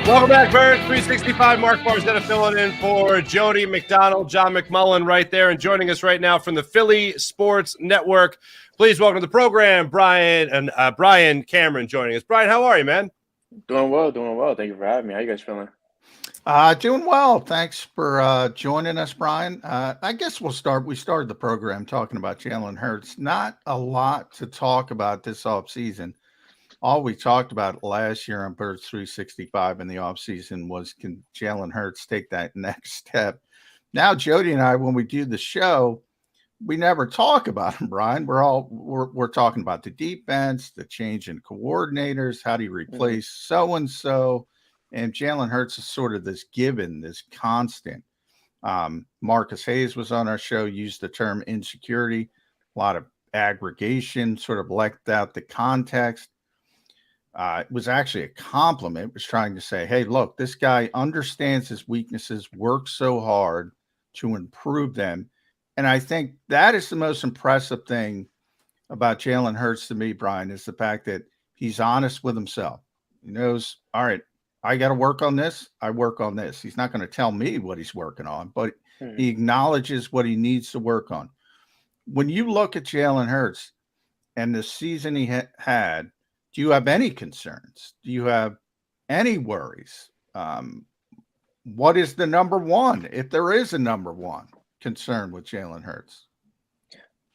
Welcome back, Birds 365. Mark Barzetta filling in for Jody McDonald, John McMullen right there, and joining us right now from the Philly Sports Network. Please welcome to the program, Bryan and Bryan Cameron joining us. Bryan, how are you, man? Doing well. Thank you for having me. How you guys feeling? Doing well. Thanks for joining us, Bryan. I guess we started the program talking about Jalen Hurts. Not a lot to talk about this offseason. All we talked about last year on Birds 365 in the offseason was, can Jalen Hurts take that next step? Now, Jody and I, when we do the show, we never talk about him, Bryan. We're talking about the defense, the change in coordinators, how do you replace so-and-so? And Jalen Hurts is sort of this given, this constant. Marcus Hayes was on our show, used the term insecurity, a lot of aggregation, sort of left out the context. It was actually a compliment. It was trying to say, hey, look, this guy understands his weaknesses, works so hard to improve them. And I think that is the most impressive thing about Jalen Hurts to me, Bryan, is the fact that he's honest with himself. He knows, all right, I got to work on this. I work on this. He's not going to tell me what he's working on, but he acknowledges what he needs to work on. When you look at Jalen Hurts and the season he had, do you have any concerns? Do you have any worries? What is the number one, if there is a number one concern with Jalen Hurts?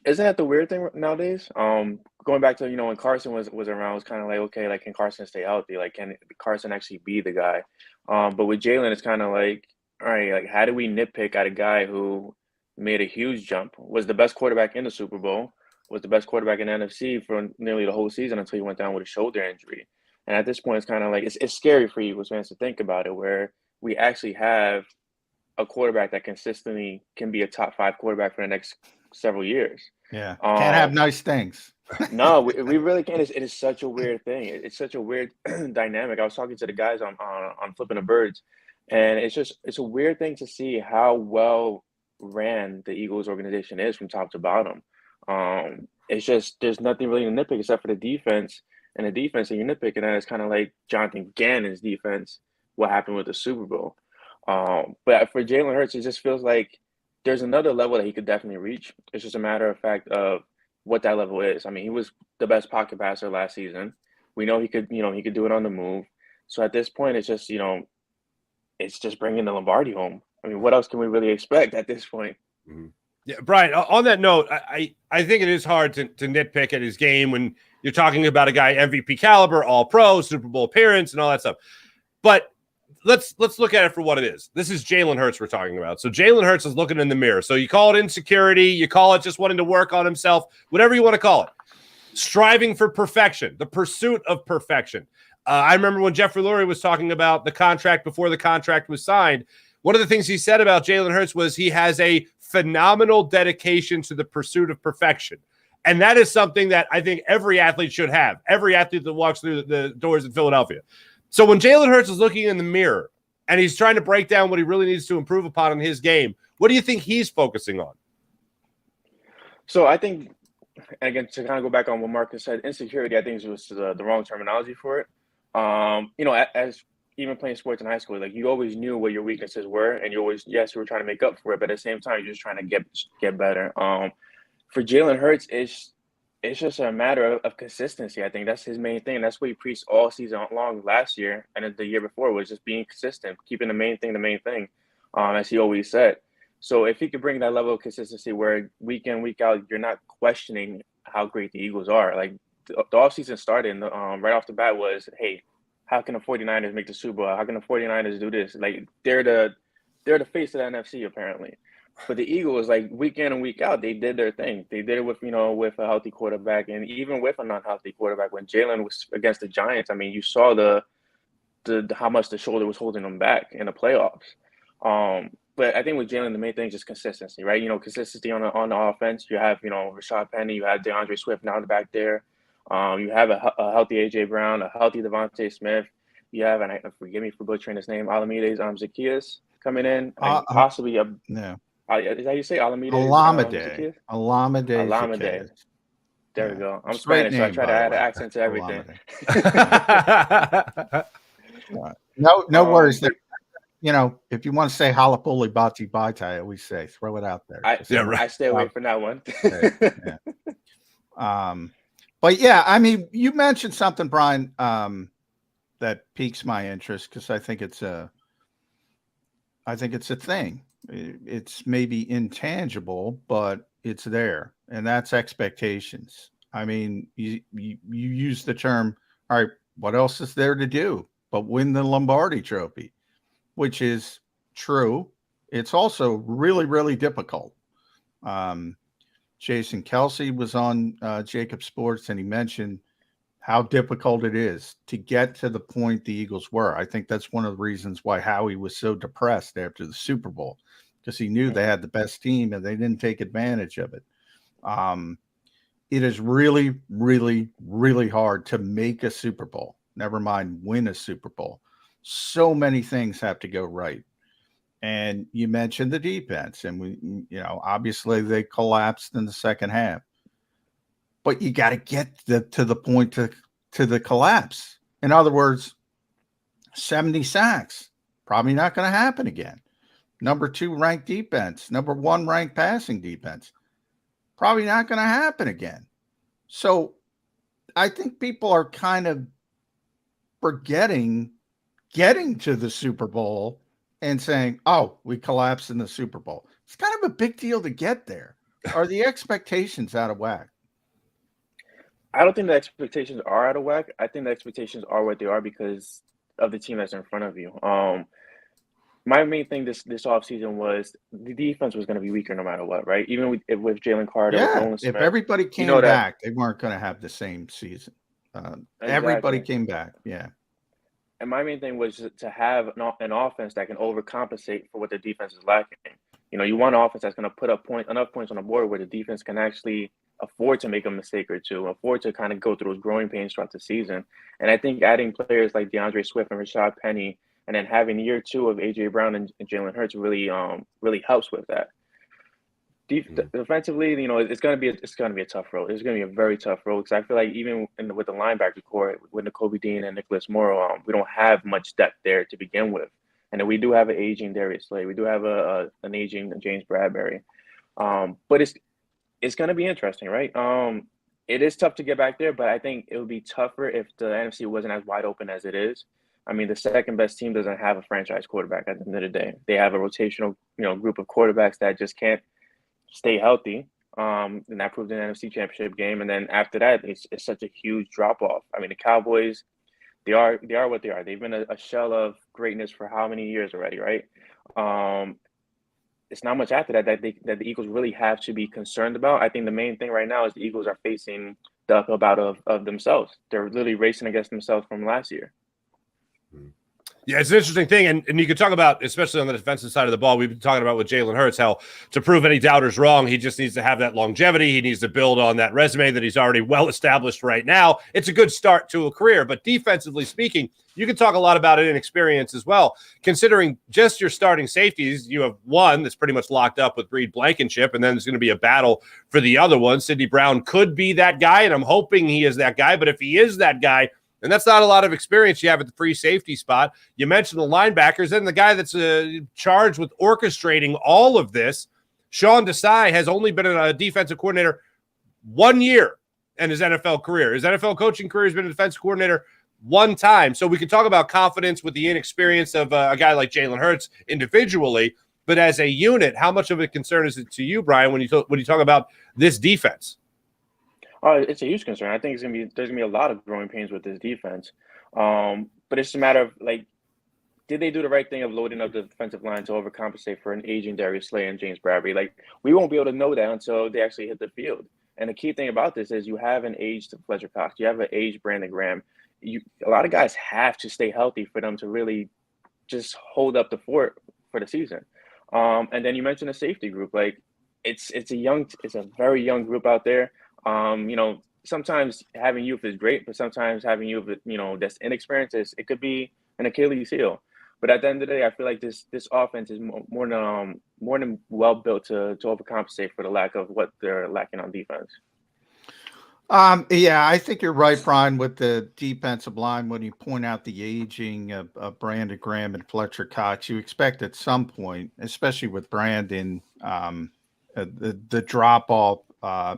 Isn't that the weird thing nowadays? Going back to, when Carson was around, it was kind of like, okay, like, can Carson stay healthy? Like, can Carson actually be the guy? But with Jalen, it's kind of like, all right, like, how do we nitpick at a guy who made a huge jump, was the best quarterback in the Super Bowl, was the best quarterback in the NFC for nearly the whole season until he went down with a shoulder injury. And at this point, it's kind of like, it's scary for Eagles fans to think about it, where we actually have a quarterback that consistently can be a top 5 quarterback for the next several years. Yeah, can't have nice things. No, we really can't. It is such a weird thing. It's such a weird dynamic. I was talking to the guys on Flipping the Birds, and it's a weird thing to see how well ran the Eagles organization is from top to bottom. It's just, there's nothing really to nitpick except for the defense. And the defense that you're nitpicking at is kind of like Jonathan Gannon's defense, what happened with the Super Bowl. But for Jalen Hurts, it just feels like there's another level that he could definitely reach. It's just a matter of fact of what that level is. I mean, he was the best pocket passer last season. We know he could do it on the move. So at this point, it's just, it's just bringing the Lombardi home. I mean, what else can we really expect at this point? Mm-hmm. Yeah, Bryan, on that note, I think it is hard to nitpick at his game when you're talking about a guy MVP caliber, all-pro, Super Bowl appearance, and all that stuff. But let's look at it for what it is. This is Jalen Hurts we're talking about. So Jalen Hurts is looking in the mirror. So you call it insecurity, you call it just wanting to work on himself, whatever you want to call it. Striving for perfection, the pursuit of perfection. I remember when Jeffrey Lurie was talking about the contract before the contract was signed. One of the things he said about Jalen Hurts was he has a phenomenal dedication to the pursuit of perfection. And that is something that I think every athlete should have, every athlete that walks through the doors in Philadelphia. So when Jalen Hurts is looking in the mirror and he's trying to break down what he really needs to improve upon in his game, what do you think he's focusing on? So I think, and again, to kind of go back on what Marcus said, insecurity, I think was the wrong terminology for it. As even playing sports in high school, like, you always knew what your weaknesses were, and you always, yes, you were trying to make up for it, but at the same time, you're just trying to get better. For Jalen Hurts, it's just a matter of consistency. I think that's his main thing. That's what he preached all season long last year and the year before, was just being consistent, keeping the main thing, as he always said. So if he could bring that level of consistency where week in, week out, you're not questioning how great the Eagles are. Like, the offseason started, right off the bat was, hey, how can the 49ers make the Super Bowl? How can the 49ers do this? Like, they're the face of the NFC, apparently. But the Eagles, like, week in and week out, they did their thing. They did it with a healthy quarterback, and even with a non-healthy quarterback. When Jalen was against the Giants, I mean, you saw the how much the shoulder was holding them back in the playoffs. But I think with Jalen, the main thing is just consistency, right? Consistency on the offense. You have, Rashad Penny, you have DeAndre Swift now back there. You have a healthy A.J. Brown, a healthy Devontae Smith. You have, and forgive me for butchering his name, Alamides Zaccheaus coming in, possibly a. No. Is that how you say Alamides? Alameda. There we go. I'm Spanish, so I try to add an accent to everything. No worries there. If you want to say halapuli bati bite, I always say throw it out there. I stay away from that one. Yeah. But yeah, I mean, you mentioned something, Bryan, that piques my interest because I think it's a thing. It's maybe intangible, but it's there, and that's expectations. I mean, you use the term, all right, what else is there to do but win the Lombardi Trophy, which is true. It's also really, really difficult. Jason Kelsey was on JAKIB Sports, and he mentioned how difficult it is to get to the point the Eagles were. I think that's one of the reasons why Howie was so depressed after the Super Bowl, because he knew they had the best team and they didn't take advantage of it. It is really, really, really hard to make a Super Bowl, never mind win a Super Bowl. So many things have to go right. And you mentioned the defense, and obviously they collapsed in the second half. But you got to get to the point to the collapse. In other words, 70 sacks, probably not going to happen again. Number 2 ranked defense, number 1 ranked passing defense, probably not going to happen again. So I think people are kind of forgetting getting to the Super Bowl and saying, oh, we collapsed in the Super Bowl. It's kind of a big deal to get there. Are the expectations out of whack? I don't think the expectations are out of whack. I think the expectations are what they are because of the team that's in front of you. My main thing this offseason was the defense was going to be weaker no matter what, right? Even with Jalen Carter, with Nolan Smith, if everybody came back, they weren't going to have the same season. Exactly. Everybody came back, yeah. And my main thing was to have an offense that can overcompensate for what the defense is lacking. You want an offense that's going to put up enough points on the board where the defense can actually afford to make a mistake or two, afford to kind of go through those growing pains throughout the season. And I think adding players like DeAndre Swift and Rashad Penny, and then having year 2 of A.J. Brown and Jalen Hurts really helps with that. Defensively, it's going to be a tough road. It's going to be a very tough road because I feel like even with the linebacker core, with Nakobe Dean and Nicholas Morrow, we don't have much depth there to begin with. And then we do have an aging Darius Slay. We do have an aging James Bradbury. But it's going to be interesting, right? It is tough to get back there, but I think it would be tougher if the NFC wasn't as wide open as it is. I mean, the second best team doesn't have a franchise quarterback at the end of the day. They have a rotational, group of quarterbacks that just can't stay healthy. And that proved in the NFC Championship game. And then after that, it's such a huge drop off. I mean, the Cowboys, they are what they are. They've been a shell of greatness for how many years already, right? It's not much after that the Eagles really have to be concerned about. I think the main thing right now is the Eagles are facing the uphill battle of themselves. They're literally racing against themselves from last year. Yeah, it's an interesting thing. And you could talk about, especially on the defensive side of the ball, we've been talking about with Jalen Hurts, how to prove any doubters wrong, he just needs to have that longevity. He needs to build on that resume that he's already well established right now. It's a good start to a career. But defensively speaking, you can talk a lot about inexperience as well. Considering just your starting safeties, you have one that's pretty much locked up with Reed Blankenship, and then there's going to be a battle for the other one. Sidney Brown could be that guy, and I'm hoping he is that guy. But if he is that guy, and that's not a lot of experience you have at the free safety spot. You mentioned the linebackers, and the guy that's charged with orchestrating all of this, Sean Desai, has only been a defensive coordinator 1 year in his NFL career. His NFL coaching career has been a defensive coordinator 1 time. So we can talk about confidence with the inexperience of a guy like Jalen Hurts individually, but as a unit, how much of a concern is it to you, Bryan, when you talk about this defense? It's a huge concern. I think there's gonna be a lot of growing pains with this defense. But it's just a matter of did they do the right thing of loading up the defensive line to overcompensate for an aging Darius Slay and James Bradbury? We won't be able to know that until they actually hit the field. And the key thing about this is you have an aged Fletcher Cox, you have an aged Brandon Graham. A lot of guys have to stay healthy for them to really just hold up the fort for the season. And then you mentioned the safety group. It's a very young group out there. Sometimes having youth is great, but sometimes having youth, that's inexperienced, it could be an Achilles heel. But at the end of the day, I feel like this offense is more than well built to overcompensate for the lack of what they're lacking on defense. Yeah, I think you're right, Brian, with the defensive line. When you point out the aging of Brandon Graham and Fletcher Cox, you expect at some point, especially with Brandon, the drop off.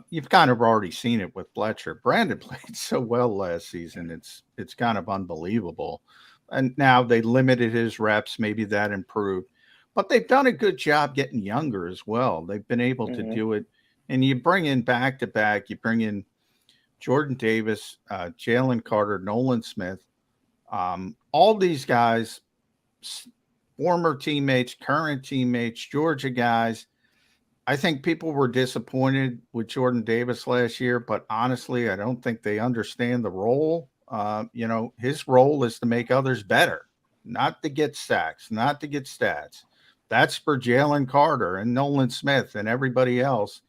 You've kind of already seen it with Fletcher. Brandon played so well last season; it's kind of unbelievable. And now they limited his reps. Maybe that improved, but they've done a good job getting younger as well. They've been able to do it, and you bring in back to back. You bring in Jordan Davis, Jalen Carter, Nolan Smith, all these guys, former teammates, current teammates, Georgia guys. I think people were disappointed with Jordan Davis last year, but honestly, I don't think they understand the role. His role is to make others better, not to get sacks, not to get stats. That's for Jalen Carter and Nolan Smith and everybody else.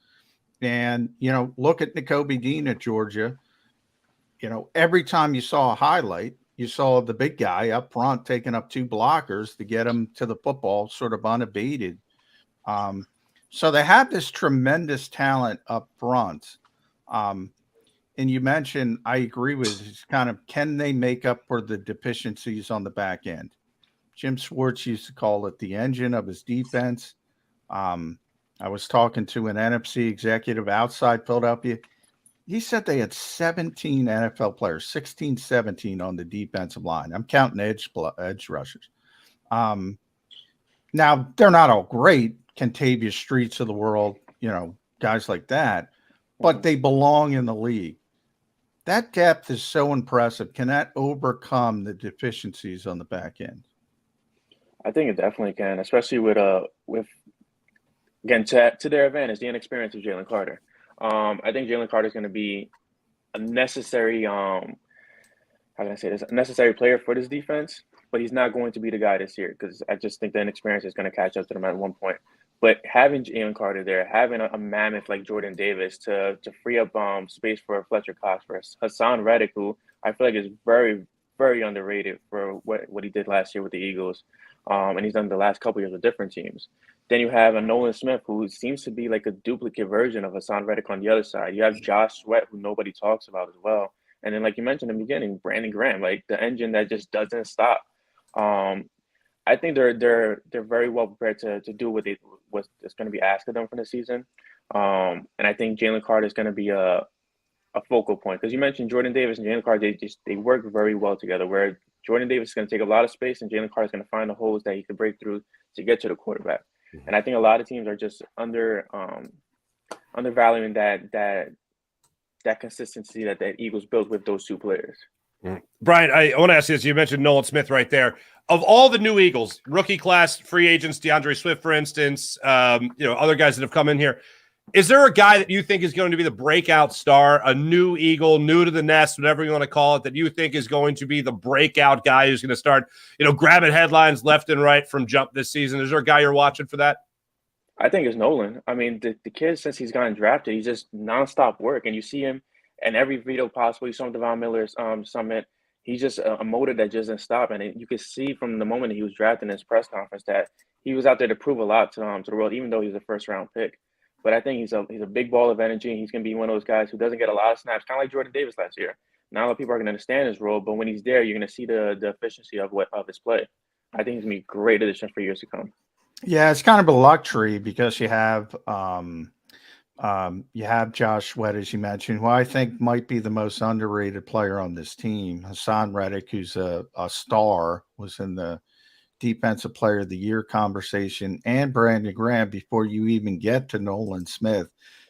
And, look at Nakobe Dean at Georgia. Every time you saw a highlight, you saw the big guy up front taking up 2 blockers to get him to the football sort of unabated. So they have this tremendous talent up front. And you mentioned, I agree with it, it's kind of, can they make up for the deficiencies on the back end? Jim Schwartz used to call it the engine of his defense. I was talking to an NFC executive outside Philadelphia. He said they had 17 NFL players, 16, 17 on the defensive line. I'm counting edge rushers. Now, they're not all great, Kentavious Streets of the world, guys like that, but they belong in the league. That depth is so impressive. Can that overcome the deficiencies on the back end? I think it definitely can, especially with again, to their advantage, the inexperience of Jalen Carter. I think Jalen Carter is going to be a necessary, how can I say this, a necessary player for this defense, but he's not going to be the guy this year because I just think the inexperience is going to catch up to them at one point. But having Jalen Carter there, having a mammoth like Jordan Davis to free up space for Fletcher Cox, for Hassan Reddick, who I feel like is very, very underrated for what he did last year with the Eagles, and he's done the last couple years with different teams. Then you have a Nolan Smith, who seems to be like a duplicate version of Hassan Reddick on the other side. You have Josh Sweat, who nobody talks about as well. And then, like you mentioned in the beginning, Brandon Graham, like the engine that just doesn't stop. I think they're very well prepared to do what's going to be asked of them for the season. And I think Jalen Carter is going to be a focal point because you mentioned Jordan Davis and Jalen Carter. They work very well together. Where Jordan Davis is going to take a lot of space, and Jalen Carter is going to find the holes that he can break through to get to the quarterback. And I think a lot of teams are just undervaluing that consistency that Eagles built with those 2 players. Bryan, I want to ask you this. You mentioned Nolan Smith right there. Of all the new Eagles, rookie class, free agents, DeAndre Swift, for instance, other guys that have come in here, is there a guy that you think is going to be the breakout star, a new Eagle, new to the nest, whatever you want to call it, that you think is going to be the breakout guy who's going to start, grabbing headlines left and right from jump this season? Is there a guy you're watching for that? I think it's Nolan. I mean, the kid, since he's gotten drafted, he's just nonstop work. And you see him in every video possible. You saw him Devon Miller's summit. He's just a motor that just doesn't stop. And you could see from the moment that he was drafted in his press conference that he was out there to prove a lot to the world, even though he was a first-round pick. But I think he's a big ball of energy. He's going to be one of those guys who doesn't get a lot of snaps, kind of like Jordan Davis last year. Not a lot of people are going to understand his role, but when he's there, you're going to see the efficiency of his play. I think he's going to be a great addition for years to come. Yeah, it's kind of a luxury because you have Josh Sweat, as you mentioned, who I think might be the most underrated player on this team. Hassan Reddick, who's a star, was in the Defensive Player of the Year conversation, and Brandon Graham before you even get to Nolan Smith.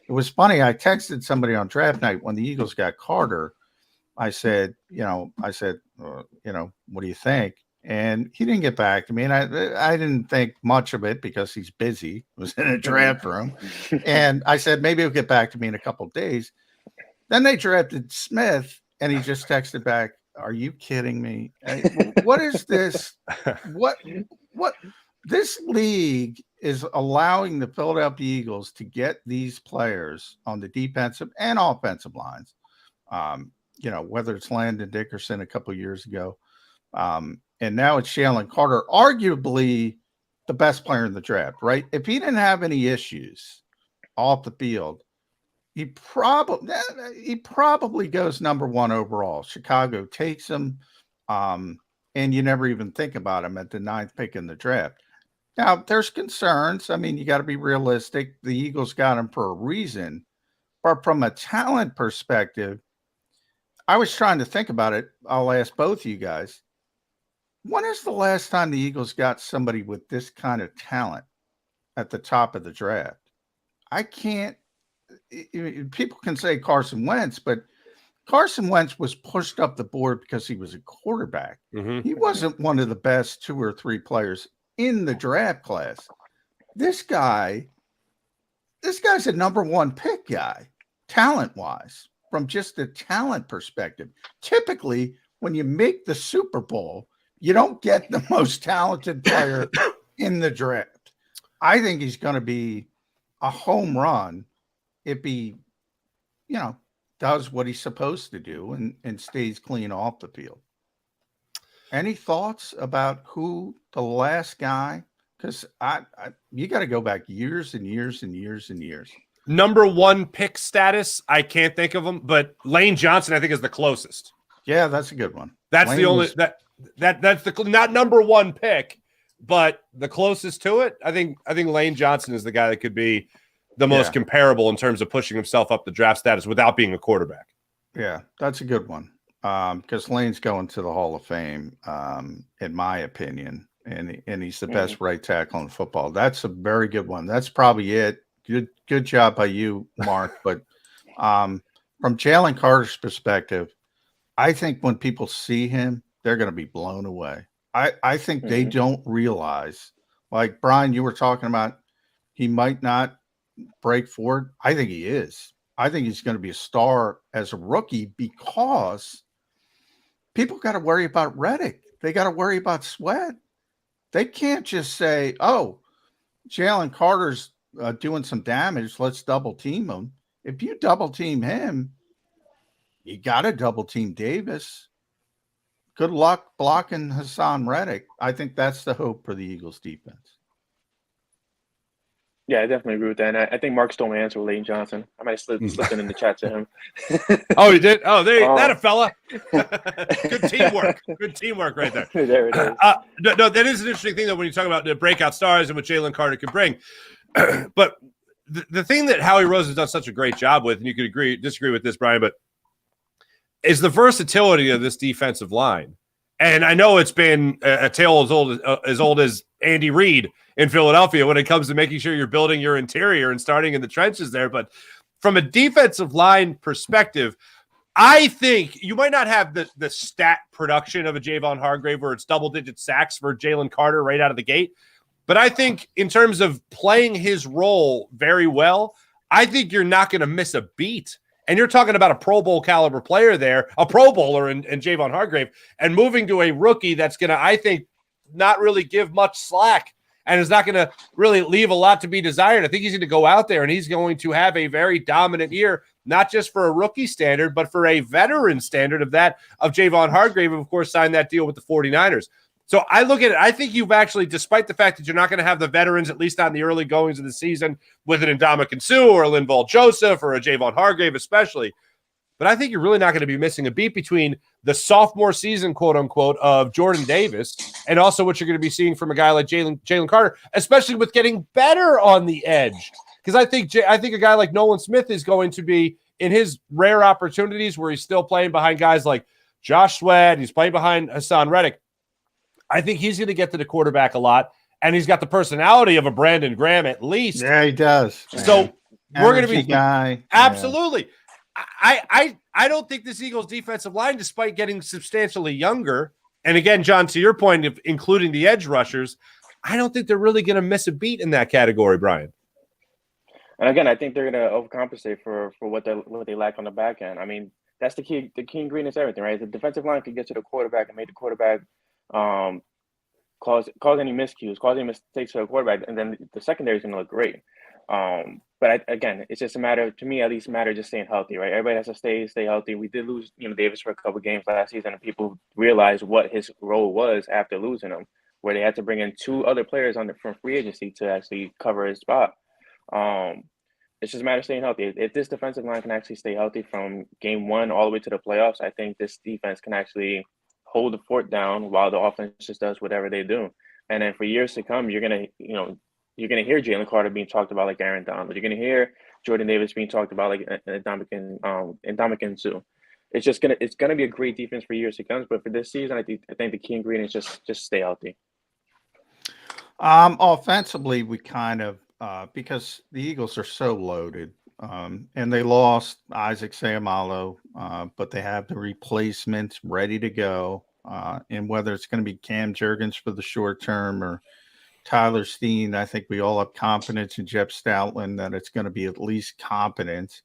It was funny. I texted somebody on draft night when the Eagles got Carter. I said, what do you think? And he didn't get back to me. And I didn't think much of it because he's busy. It was in a draft room. And I said, maybe he'll get back to me in a couple of days. Then they drafted Smith, and he just texted back, "Are you kidding me? What is this? What this league is allowing the Philadelphia Eagles to get these players on the defensive and offensive lines. Whether it's Landon Dickerson a couple of years ago, and now it's Jalen Carter, arguably the best player in the draft, right? If he didn't have any issues off the field, he probably goes number 1 overall. Chicago takes him, and you never even think about him at the 9th pick in the draft. Now, there's concerns. I mean, you got to be realistic. The Eagles got him for a reason. But from a talent perspective, I was trying to think about it. I'll ask both of you guys. When is the last time the Eagles got somebody with this kind of talent at the top of the draft? I can't. People can say Carson Wentz, but Carson Wentz was pushed up the board because he was a quarterback. Mm-hmm. He wasn't one of the best 2 or 3 players in the draft class. This guy's a number 1 pick guy, talent-wise, from just a talent perspective. Typically, when you make the Super Bowl, you don't get the most talented player in the draft. I think he's going to be a home run if he, does what he's supposed to do and stays clean off the field. Any thoughts about who the last guy? Because you got to go back years and years and years and years. Number 1 pick status, I can't think of him, but Lane Johnson, I think, is the closest. Yeah, that's a good one. That's Lane the only that's the not number 1 pick, but the closest to it. I think Lane Johnson is the guy that could be the most comparable in terms of pushing himself up the draft status without being a quarterback. Yeah, that's a good one. Because Lane's going to the Hall of Fame, in my opinion, and he's the best right tackle in football. That's a very good one. That's probably it. Good job by you, Mark. But from Jalen Carter's perspective, I think when people see him, they're going to be blown away. I think they don't realize, like Bryan, you were talking about, he might not break forward. I think he is. I think he's going to be a star as a rookie because people got to worry about Reddick. They got to worry about Sweat. They can't just say, oh, Jalen Carter's doing some damage. Let's double team him. If you double team him, you got to double team Davis. Good luck blocking Hassan Reddick. I think that's the hope for the Eagles defense. Yeah, I definitely agree with that. And I think Mark stole my answer with Lane Johnson. I might slip in the chat to him. Oh, he did? Oh, that a fella. Good teamwork. Good teamwork right there. There it is. No, that is an interesting thing, though, when you talk about the breakout stars and what Jalen Carter can bring. But the thing that Howie Rose has done such a great job with, and you could disagree with this, Bryan, but is the versatility of this defensive line. And I know it's been a tale as old as Andy Reid in Philadelphia when it comes to making sure you're building your interior and starting in the trenches there. But from a defensive line perspective, I think you might not have the stat production of a Javon Hargrave where it's double-digit sacks for Jalen Carter right out of the gate. But I think in terms of playing his role very well, I think you're not going to miss a beat. And you're talking about a Pro Bowl caliber player there, a Pro Bowler in Javon Hargrave, and moving to a rookie that's going to, I think, not really give much slack and is not going to really leave a lot to be desired. I think he's going to go out there and he's going to have a very dominant year, not just for a rookie standard, but for a veteran standard of Javon Hargrave, who, of course, signed that deal with the 49ers. So I look at it, I think you've actually, despite the fact that you're not going to have the veterans, at least not in the early goings of the season, with an Ndamukong Suh or a Linval Joseph or a Javon Hargrave especially, but I think you're really not going to be missing a beat between the sophomore season, quote unquote, of Jordan Davis and also what you're going to be seeing from a guy like Jalen Carter, especially with getting better on the edge. Because I think a guy like Nolan Smith is going to be, in his rare opportunities where he's still playing behind guys like Josh Sweat, he's playing behind Hassan Reddick, I think he's going to get to the quarterback a lot, and he's got the personality of a Brandon Graham at least. Yeah, he does. So we're going to be guy. Absolutely. Yeah. I don't think this Eagles defensive line, despite getting substantially younger, and again, John, to your point of including the edge rushers, I don't think they're really going to miss a beat in that category, Bryan. And again, I think they're going to overcompensate for what they lack on the back end. I mean, that's the key ingredient is everything, right? The defensive line can get to the quarterback and make the quarterback cause any miscues, cause any mistakes for the quarterback, and then the secondary is going to look great. But again, it's just a matter, to me at least, just staying healthy, right? Everybody has to stay healthy. We did lose, Davis for a couple of games last season, and people realized what his role was after losing him, where they had to bring in 2 other players from free agency to actually cover his spot. It's just a matter of staying healthy. If this defensive line can actually stay healthy from game one all the way to the playoffs, I think this defense can actually hold the fort down while the offense just does whatever they do. And then for years to come, you're gonna hear Jalen Carter being talked about like Aaron Donald. You're gonna hear Jordan Davis being talked about like Ndamukong Suh. It's gonna be a great defense for years to come. But for this season, I think the key ingredient is just stay healthy. Offensively, we kind of because the Eagles are so loaded, and they lost Isaac Seumalo, but they have the replacements ready to go. And whether it's going to be Cam Jurgens for the short term or Tyler Steen, I think we all have confidence in Jeff Stoutland that it's going to be at least competent.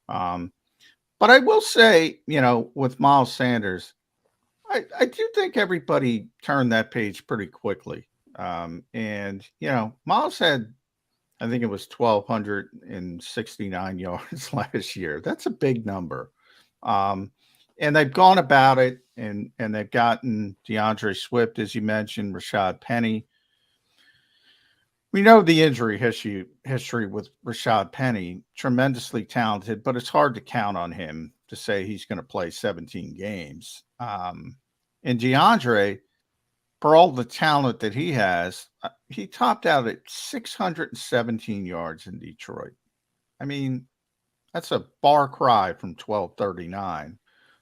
But I will say, with Miles Sanders, I do think everybody turned that page pretty quickly. And Miles had, I think it was 1,269 yards last year. That's a big number. And they've gone about it and they've gotten DeAndre Swift, as you mentioned, Rashad Penny. We know the injury history with Rashad Penny, tremendously talented, but it's hard to count on him to say he's going to play 17 games. And DeAndre, for all the talent that he has, he topped out at 617 yards in Detroit. I mean, that's a far cry from 1,239.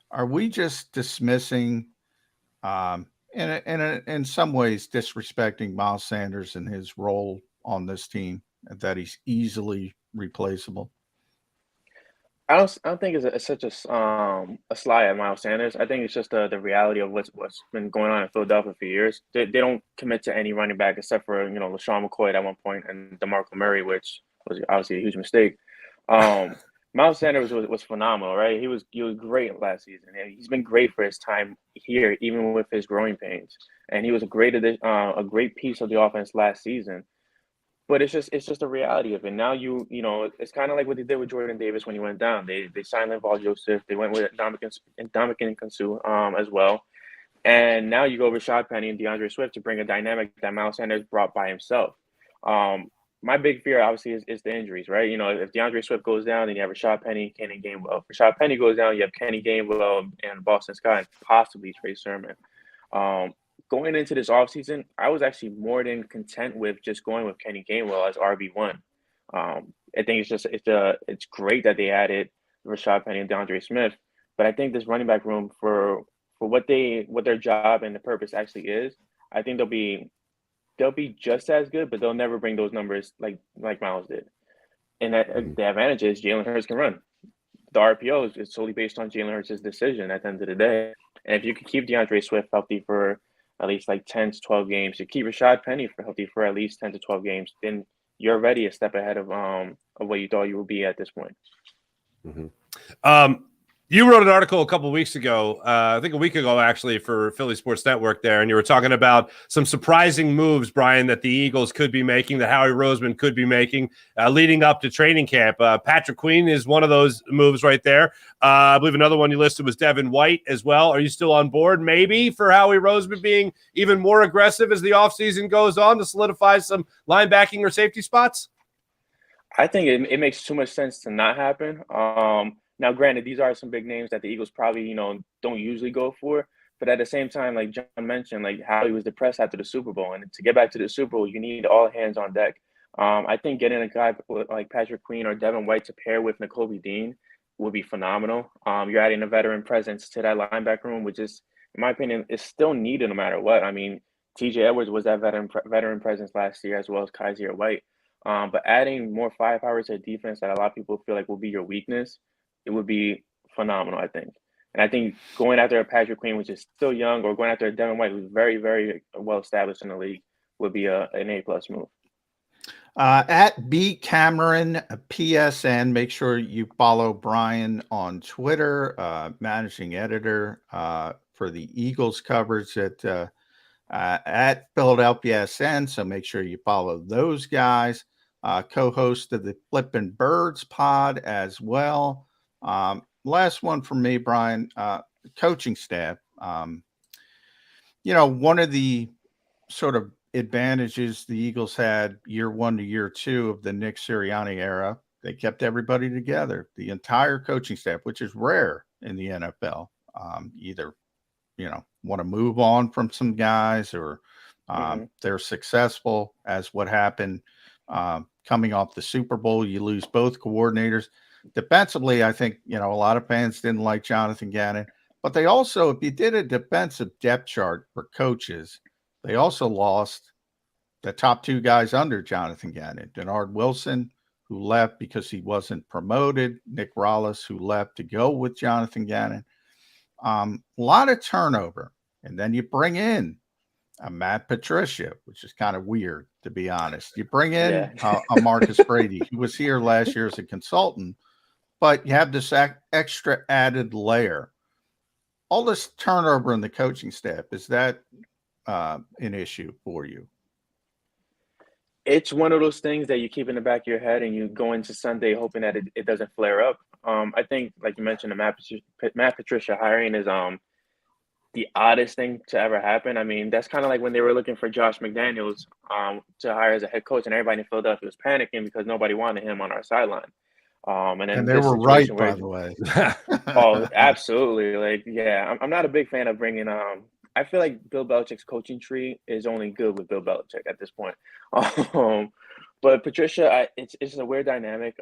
Are we just dismissing, in some ways, disrespecting Miles Sanders and his role on this team, that he's easily replaceable? I don't think it's such a sly at Miles Sanders. I think it's just the reality of what's been going on in Philadelphia for years. They don't commit to any running back except for LaShawn McCoy at one point and DeMarco Murray, which was obviously a huge mistake. Miles Sanders was phenomenal, right? He was great last season, and he's been great for his time here, even with his growing pains. And he was a great piece of the offense last season. But it's just a reality of it. Now it's kind of like what they did with Jordan Davis when he went down. They signed Linval Joseph. They went with Ndamukong Suh as well. And now you go Rashad Penny and DeAndre Swift to bring a dynamic that Miles Sanders brought by himself. My big fear, obviously, is the injuries, right? If DeAndre Swift goes down, then you have Rashad Penny, Kenny Gainwell. If Rashad Penny goes down, you have Kenny Gainwell and Boston Scott, and possibly Trey Sermon. Going into this offseason, I was actually more than content with just going with Kenny Gainwell as RB1. I think it's great that they added Rashad Penny and DeAndre Smith, but I think this running back room for what their job and the purpose actually is, I think they'll be just as good, but they'll never bring those numbers like Miles did. And the advantage is Jalen Hurts can run. The RPO is solely based on Jalen Hurts' decision at the end of the day. And if you could keep DeAndre Swift healthy for at least like 10 to 12 games, you keep Rashad Penny healthy for at least 10 to 12 games, then you're already a step ahead of what you thought you would be at this point. Mm-hmm. You wrote an article a couple of weeks ago, I think a week ago, actually, for Philly Sports Network there, and you were talking about some surprising moves, Bryan, that the Eagles could be making, that Howie Roseman could be making leading up to training camp. Patrick Queen is one of those moves right there. I believe another one you listed was Devin White as well. Are you still on board, maybe, for Howie Roseman being even more aggressive as the offseason goes on to solidify some linebacking or safety spots? I think it makes too much sense to not happen. Now, granted, these are some big names that the Eagles probably, don't usually go for. But at the same time, like John mentioned, like how he was depressed after the Super Bowl. And to get back to the Super Bowl, you need all hands on deck. I think getting a guy like Patrick Queen or Devin White to pair with Nakobe Dean would be phenomenal. You're adding a veteran presence to that linebacker room, which is, in my opinion, is still needed no matter what. I mean, TJ Edwards was that veteran presence last year, as well as Kaiser White. But adding more firepower to a defense that a lot of people feel like will be your weakness, it would be phenomenal, I think. And I think going after a Patrick Queen, which is still young, or going after a Devin White, who's very, very well established in the league, would be an A+ move. At B Cameron PSN, make sure you follow Bryan on Twitter, managing editor for the Eagles coverage at Philadelphia SN. So make sure you follow those guys. Co-host of the Flippin' Birds pod as well. Last one for me, Bryan, coaching staff. One of the sort of advantages the Eagles had year 1 to year 2 of the Nick Sirianni era They kept everybody together, the entire coaching staff, which is rare in the NFL. Either, want to move on from some guys, or they're successful, as what happened coming off the Super Bowl. You lose both coordinators. Defensively, I think, a lot of fans didn't like Jonathan Gannon, but they also, if you did a defensive depth chart for coaches, they also lost the top 2 guys under Jonathan Gannon, Denard Wilson, who left because he wasn't promoted, Nick Rollis, who left to go with Jonathan Gannon. A lot of turnover. And then you bring in a Matt Patricia, which is kind of weird, to be honest. You bring in a Marcus Brady, who was here last year as a consultant, but you have this extra added layer. All this turnover in the coaching staff, is that an issue for you? It's one of those things that you keep in the back of your head, and you go into Sunday hoping that it doesn't flare up. I think, like you mentioned, the Matt Patricia hiring is the oddest thing to ever happen. I mean, that's kind of like when they were looking for Josh McDaniels to hire as a head coach, and everybody in Philadelphia was panicking because nobody wanted him on our sideline. And they were right, by the way. Oh, absolutely. Like, yeah, I'm not a big fan of bringing I feel like Bill Belichick's coaching tree is only good with Bill Belichick at this point. But Patricia, it's a weird dynamic.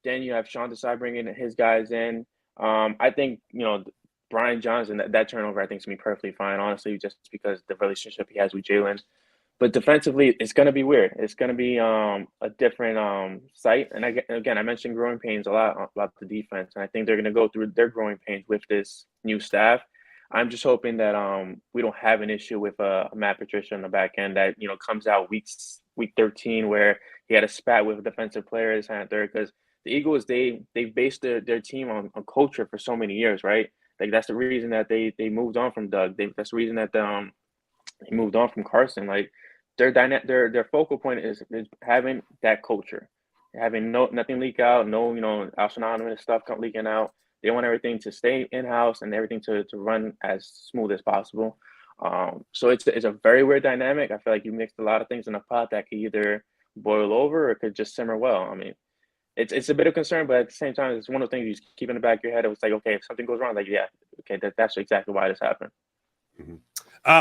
Then you have Sean Desai bringing his guys in. I think, Bryan Johnson, that turnover, I think, is going to be perfectly fine, honestly, just because the relationship he has with Jalen. But defensively, it's going to be weird. It's going to be a different sight. And again, I mentioned growing pains a lot about the defense, and I think they're going to go through their growing pains with this new staff. I'm just hoping that we don't have an issue with Matt Patricia in the back end that comes out week 13 where he had a spat with a defensive player his hand third, because the Eagles they based their team on culture for so many years, right? Like that's the reason that they moved on from Doug. That's the reason that they moved on from Carson. Like their focal point is having that culture, having nothing leak out, no anonymous stuff leaking out. They want everything to stay in-house and everything to run as smooth as possible. So it's a very weird dynamic. I feel like you mixed a lot of things in a pot that could either boil over or could just simmer well. I mean, it's a bit of concern, but at the same time, it's one of the things you just keep in the back of your head. It was like, okay, if something goes wrong, that's exactly why this happened.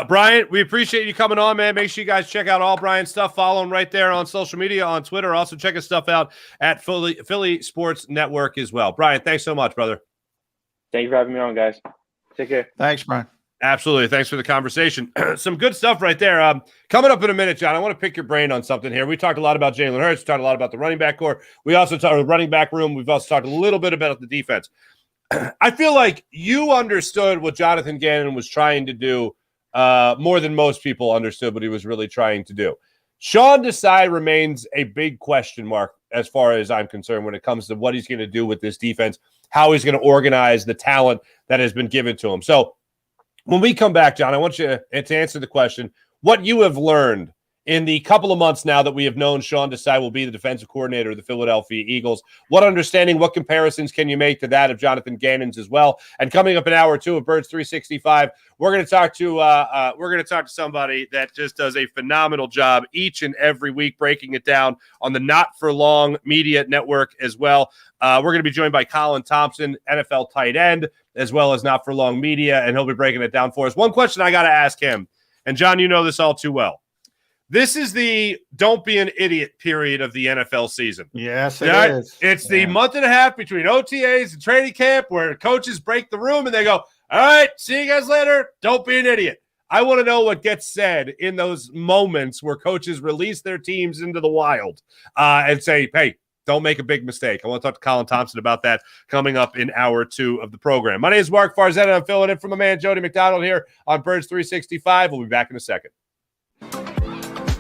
Bryan, we appreciate you coming on, man. Make sure you guys check out all Bryan's stuff. Follow him right there on social media, on Twitter. Also check his stuff out at Philly Sports Network as well. Bryan, thanks so much, brother. Thank you for having me on, guys. Take care. Thanks, Bryan. Absolutely. Thanks for the conversation. Some good stuff right there. Coming up in a minute, John, I want to pick your brain on something here. We talked a lot about Jalen Hurts. We talked a lot about the running back core. We also talked the running back room. We've also talked a little bit about the defense. I feel like you understood what Jonathan Gannon was trying to do more than most people understood what he was really trying to do. Sean Desai remains a big question mark as far as I'm concerned when it comes to what he's going to do with this defense, how he's going to organize the talent that has been given to him. So when we come back, John, I want you to answer the question, what you have learned in the couple of months now that we have known Sean Desai will be the defensive coordinator of the Philadelphia Eagles. What understanding, what comparisons can you make to that of Jonathan Gannon's as well? And coming up in hour 2 of Birds 365, we're going to talk to somebody that just does a phenomenal job each and every week breaking it down on the Not for Long Media Network as well. We're going to be joined by Colin Thompson, NFL tight end, as well as Not for Long Media, and he'll be breaking it down for us. One question I got to ask him, and John, you know this all too well. This is the don't be an idiot period of the NFL season. Yes, it is. It's the month and a half between OTAs and training camp where coaches break the room and they go, all right, see you guys later. Don't be an idiot. I want to know what gets said in those moments where coaches release their teams into the wild and say, hey, don't make a big mistake. I want to talk to Colin Thompson about that coming up in hour 2 of the program. My name is Mark Farzetta. I'm filling in for my man Jody McDonald here on Birds 365. We'll be back in a second.